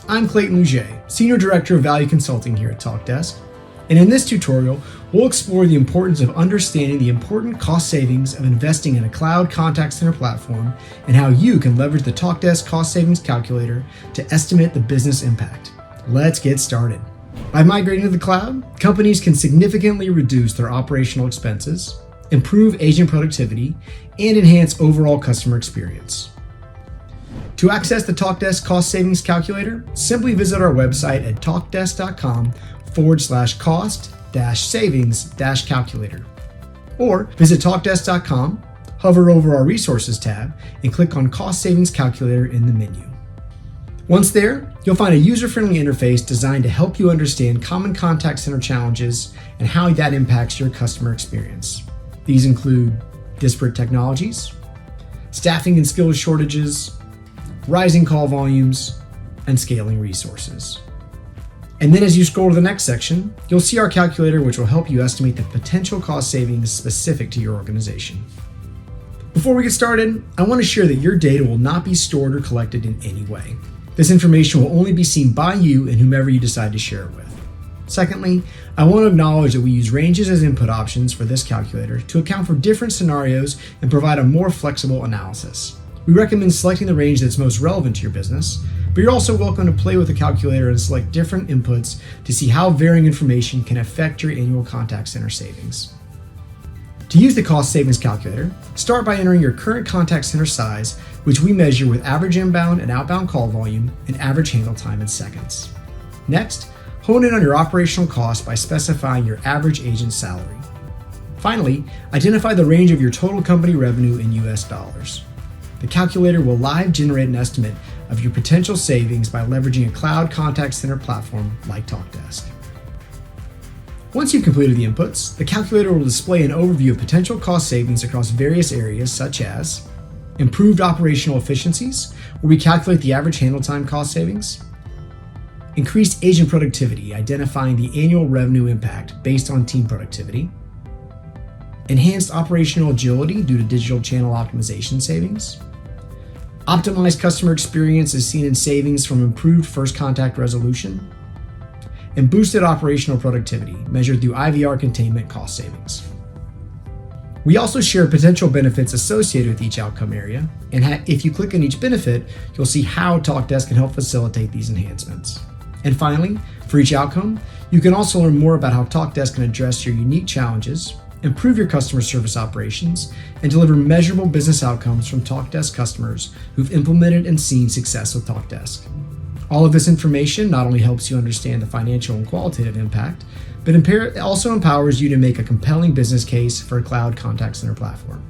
I'm Clayton Luget, Senior Director of Value Consulting here at Talkdesk, and in this tutorial, we'll explore the importance of understanding the important cost savings of investing in a cloud contact center platform and how you can leverage the Talkdesk Cost Savings Calculator to estimate the business impact. Let's get started. By migrating to the cloud, companies can significantly reduce their operational expenses, improve agent productivity, and enhance overall customer experience. To access the Talkdesk Cost Savings Calculator, simply visit our website at talkdesk.com/cost-savings-calculator. Or visit talkdesk.com, hover over our Resources tab, and click on Cost Savings Calculator in the menu. Once there, you'll find a user-friendly interface designed to help you understand common contact center challenges and how that impacts your customer experience. These include disparate technologies, staffing and skills shortages, rising call volumes, and scaling resources. And then as you scroll to the next section, you'll see our calculator, which will help you estimate the potential cost savings specific to your organization. Before we get started, I want to share that your data will not be stored or collected in any way. This information will only be seen by you and whomever you decide to share it with. Secondly, I want to acknowledge that we use ranges as input options for this calculator to account for different scenarios and provide a more flexible analysis. We recommend selecting the range that's most relevant to your business, but you're also welcome to play with the calculator and select different inputs to see how varying information can affect your annual contact center savings. To use the cost savings calculator, start by entering your current contact center size, which we measure with average inbound and outbound call volume and average handle time in seconds. Next, hone in on your operational cost by specifying your average agent salary. Finally, identify the range of your total company revenue in US dollars. The calculator will live generate an estimate of your potential savings by leveraging a cloud contact center platform like Talkdesk. Once you've completed the inputs, the calculator will display an overview of potential cost savings across various areas such as improved operational efficiencies, where we calculate the average handle time cost savings, increased agent productivity, identifying the annual revenue impact based on team productivity, enhanced operational agility due to digital channel optimization savings, optimized customer experience is seen in savings from improved first contact resolution, and boosted operational productivity measured through IVR containment cost savings. We also share potential benefits associated with each outcome area, and if you click on each benefit, you'll see how Talkdesk can help facilitate these enhancements. And finally, for each outcome, you can also learn more about how Talkdesk can address your unique challenges, improve your customer service operations, and deliver measurable business outcomes from Talkdesk customers who've implemented and seen success with Talkdesk. All of this information not only helps you understand the financial and qualitative impact, but it also empowers you to make a compelling business case for a cloud contact center platform.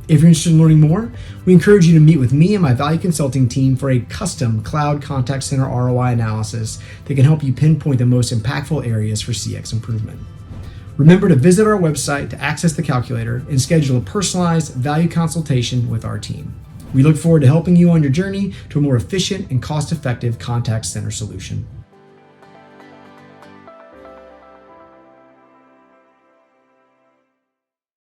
If you're interested in learning more, we encourage you to meet with me and my value consulting team for a custom cloud contact center ROI analysis that can help you pinpoint the most impactful areas for CX improvement. Remember to visit our website to access the calculator and schedule a personalized value consultation with our team. We look forward to helping you on your journey to a more efficient and cost-effective contact center solution.